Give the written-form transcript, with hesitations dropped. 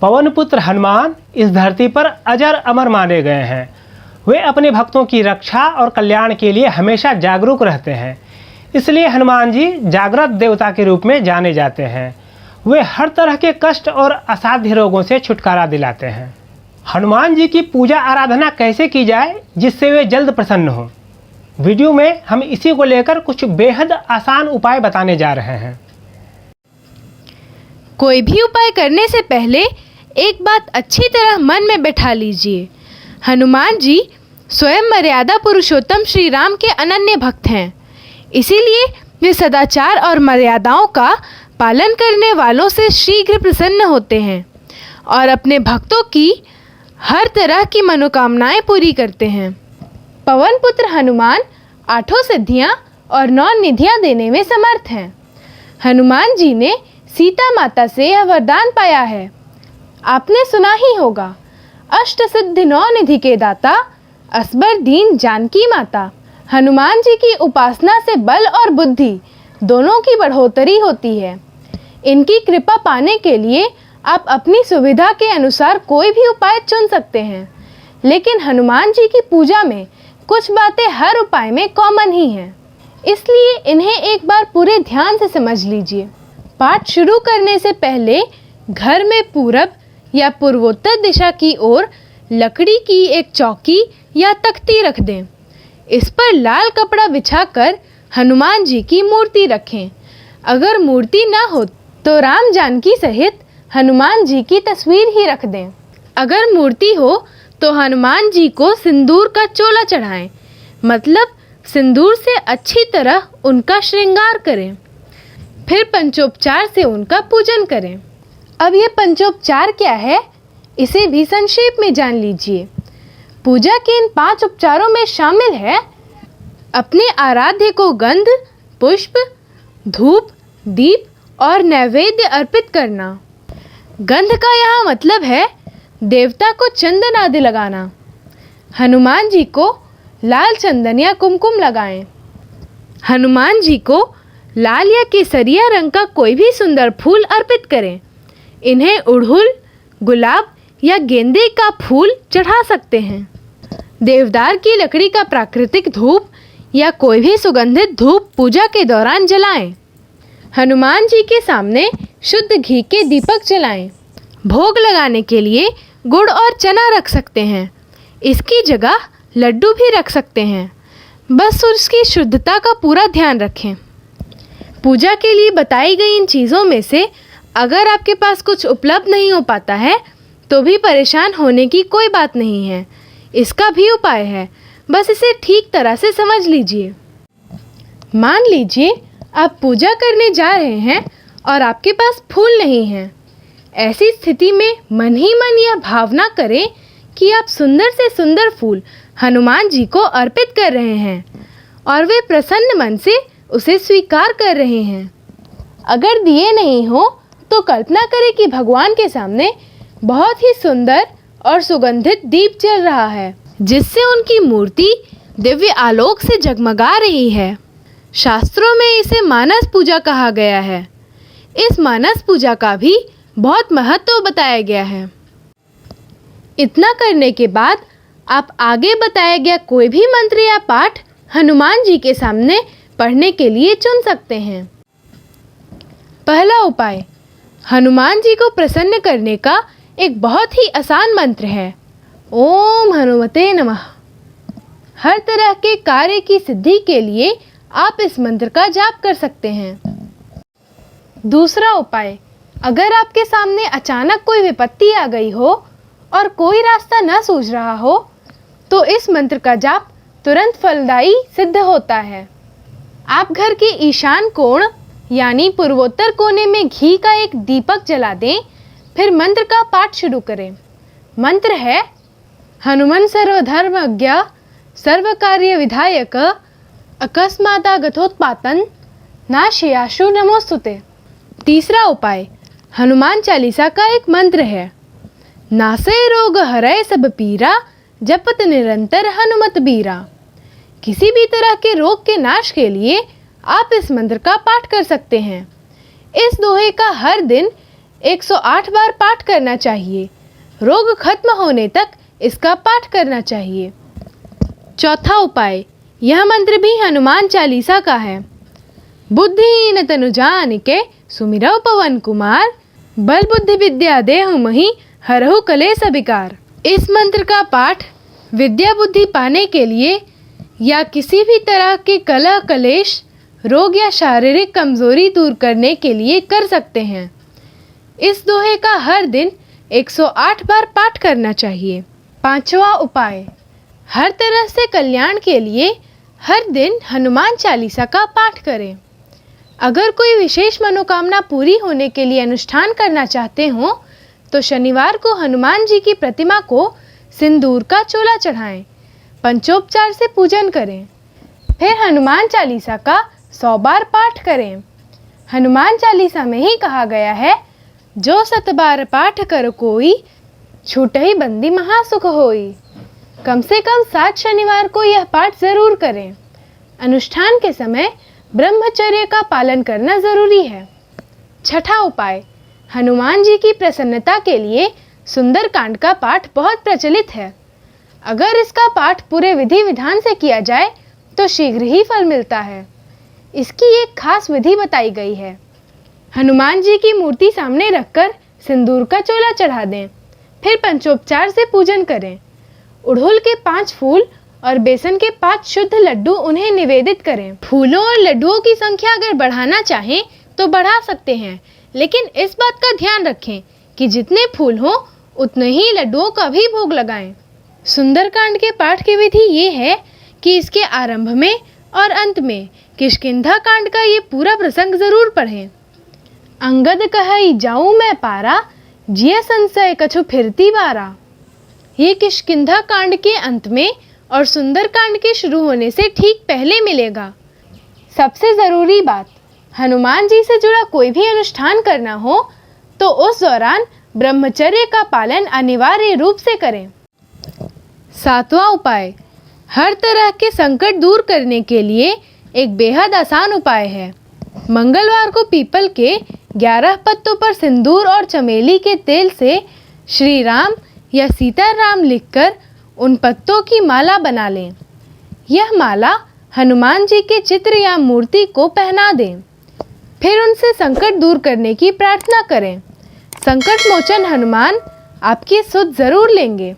पवन पुत्र हनुमान इस धरती पर अजर अमर माने गए हैं। वे अपने भक्तों की रक्षा और कल्याण के लिए हमेशा जागरूक रहते हैं। इसलिए हनुमान जी जागृत देवता के रूप में जाने जाते हैं। वे हर तरह के कष्ट और असाध्य रोगों से छुटकारा दिलाते हैं। हनुमान जी की पूजा आराधना कैसे की जाए जिससे वे जल्द प्रसन्न हों, वीडियो में हम इसी को लेकर कुछ बेहद आसान उपाय बताने जा रहे हैं। कोई भी उपाय करने से पहले एक बात अच्छी तरह मन में बैठा लीजिए। हनुमान जी स्वयं मर्यादा पुरुषोत्तम श्री राम के अनन्य भक्त हैं। इसीलिए वे सदाचार और मर्यादाओं का पालन करने वालों से शीघ्र प्रसन्न होते हैं और अपने भक्तों की हर तरह की मनोकामनाएं पूरी करते हैं। पवन पुत्र हनुमान 8 सिद्धियां और 9 निधियां देने में समर्थ हैं। हनुमान जी ने सीता माता से यह वरदान पाया है। आपने सुना ही होगा, अष्ट सिद्धि 9 निधि के दाता, असबर दीन जानकी माता। हनुमान जी की उपासना से बल और बुद्धि दोनों की बढ़ोतरी होती है। इनकी कृपा पाने के लिए आप अपनी सुविधा के अनुसार कोई भी उपाय चुन सकते हैं, लेकिन हनुमान जी की पूजा में कुछ बातें हर उपाय में कॉमन ही हैं, इसलिए इन्हें एक बार पूरे ध्यान से समझ लीजिए। पाठ शुरू करने से पहले घर में पूरब या पूर्वोत्तर दिशा की ओर लकड़ी की एक चौकी या तख्ती रख दें। इस पर लाल कपड़ा बिछाकर हनुमान जी की मूर्ति रखें। अगर मूर्ति ना हो तो राम जानकी सहित हनुमान जी की तस्वीर ही रख दें। अगर मूर्ति हो तो हनुमान जी को सिंदूर का चोला चढ़ाएं, मतलब सिंदूर से अच्छी तरह उनका श्रृंगार करें। फिर पंचोपचार से उनका पूजन करें। अब यह पंचोपचार क्या है, इसे भी संक्षेप में जान लीजिए। पूजा के इन 5 उपचारों में शामिल है अपने आराध्य को गंध, पुष्प, धूप, दीप और नैवेद्य अर्पित करना। गंध का यहाँ मतलब है देवता को चंदन आदि लगाना। हनुमान जी को लाल चंदन या कुमकुम लगाएं। हनुमान जी को लाल या केसरिया रंग का कोई भी सुंदर फूल अर्पित करें। इन्हें उड़हुल, गुलाब या गेंदे का फूल चढ़ा सकते हैं। देवदार की लकड़ी का प्राकृतिक धूप या कोई भी सुगंधित धूप पूजा के दौरान जलाएं। हनुमान जी के सामने शुद्ध घी के दीपक जलाएं। भोग लगाने के लिए गुड़ और चना रख सकते हैं। इसकी जगह लड्डू भी रख सकते हैं, बस उसकी शुद्धता का पूरा ध्यान रखें। पूजा के लिए बताई गई इन चीज़ों में से अगर आपके पास कुछ उपलब्ध नहीं हो पाता है तो भी परेशान होने की कोई बात नहीं है। इसका भी उपाय है, बस इसे ठीक तरह से समझ लीजिए। मान लीजिए आप पूजा करने जा रहे हैं और आपके पास फूल नहीं हैं। ऐसी स्थिति में मन ही मन यह भावना करें कि आप सुंदर से सुंदर फूल हनुमान जी को अर्पित कर रहे हैं और वे प्रसन्न मन से उसे स्वीकार कर रहे हैं। अगर दिए नहीं हो तो कल्पना करें कि भगवान के सामने बहुत ही सुंदर और सुगंधित दीप जल रहा है, जिससे उनकी मूर्ति दिव्य आलोक से जगमगा रही है। शास्त्रों में इसे मानस पूजा कहा गया है। इस मानस पूजा का भी बहुत महत्व बताया गया है। इतना करने के बाद आप आगे बताया गया कोई भी मंत्र या पाठ हनुमान जी के सामने पढ़ने के लिए चुन सकते हैं। पहला उपाय, हनुमान जी को प्रसन्न करने का एक बहुत ही आसान मंत्र है, ओम हनुमते नमः। हर तरह के कार्य की सिद्धि के लिए आप इस मंत्र का जाप कर सकते हैं। दूसरा उपाय, अगर आपके सामने अचानक कोई विपत्ति आ गई हो और कोई रास्ता न सूझ रहा हो तो इस मंत्र का जाप तुरंत फलदायी सिद्ध होता है। आप घर के ईशान कोण यानी पूर्वोत्तर कोने में घी का एक दीपक जला दें, फिर मंत्र का पाठ शुरू करें। मंत्र है, हनुमन सर्वधर्मज्ञ सर्व कार्य विधायक अकस्मादागतोत्पातन नाशयाशु नमोस्तुते। तीसरा उपाय, हनुमान चालीसा का एक मंत्र है, नासै रोग हरै सब पीरा जपत निरंतर हनुमत बीरा। किसी भी तरह के रोग के नाश के लिए आप इस मंत्र का पाठ कर सकते हैं। इस दोहे का हर दिन 108 बार पाठ करना चाहिए। रोग खत्म होने तक इसका पाठ करना चाहिए। चौथा उपाय, यह मंत्र भी हनुमान चालीसा का है। बुद्धिहीन तनु जानिके सुमिरौ पवन कुमार, बल बुद्धि विद्या देहु महि हरहु कलेश विकार। इस मंत्र का पाठ विद्या बुद्धि पाने के लिए या किसी भी तरह के कलह कलेश, रोग या शारीरिक कमजोरी दूर करने के लिए कर सकते हैं। इस दोहे का हर दिन 108 बार पाठ करना चाहिए। पांचवा उपाय, हर तरह से कल्याण के लिए हर दिन हनुमान चालीसा का पाठ करें। अगर कोई विशेष मनोकामना पूरी होने के लिए अनुष्ठान करना चाहते हो तो शनिवार को हनुमान जी की प्रतिमा को सिंदूर का चोला चढ़ाएं, पंचोपचार से पूजन करें, फिर हनुमान चालीसा का 100 बार पाठ करें। हनुमान चालीसा में ही कहा गया है, जो 100 बार पाठ कर कोई, छूटहि बंदी महासुख होई। कम से कम 7 शनिवार को यह पाठ जरूर करें। अनुष्ठान के समय ब्रह्मचर्य का पालन करना जरूरी है। छठा उपाय, हनुमान जी की प्रसन्नता के लिए सुंदरकांड का पाठ बहुत प्रचलित है। अगर इसका पाठ पूरे विधि विधान से किया जाए तो शीघ्र ही फल मिलता है। इसकी एक खास विधि बताई गई है। हनुमान जी की मूर्ति सामने रखकर सिंदूर का चोला चढ़ा दें, फिर पंचोपचार से पूजन करें। उड़हुल के 5 फूल और बेसन के 5 शुद्ध लड्डू उन्हें निवेदित करें। फूलों और लड्डुओं की संख्या अगर बढ़ाना चाहें तो बढ़ा सकते हैं, लेकिन इस बात का ध्यान रखें कि जितने फूल हों उतने ही लड्डुओं का भी भोग लगाएं। सुंदरकांड के पाठ की विधि ये है कि इसके आरंभ में और अंत में किष्किंधा कांड का ये पूरा प्रसंग जरूर पढ़ें। अंगद कहई जाऊं मैं पारा, जिया संशय कछु फिरती बारा। ये किष्किंधा कांड के अंत में और सुंदरकांड के शुरू होने से ठीक पहले मिलेगा। सबसे ज़रूरी बात, हनुमान जी से जुड़ा कोई भी अनुष्ठान करना हो तो उस दौरान ब्रह्मचर्य का पालन अनिवार्य रूप से करें। 7वां उपाय, हर तरह के संकट दूर करने के लिए एक बेहद आसान उपाय है। मंगलवार को पीपल के 11 पत्तों पर सिंदूर और चमेली के तेल से श्री राम या सीताराम लिखकर उन पत्तों की माला बना लें। यह माला हनुमान जी के चित्र या मूर्ति को पहना दें, फिर उनसे संकट दूर करने की प्रार्थना करें। संकट मोचन हनुमान आपकी सुध जरूर लेंगे।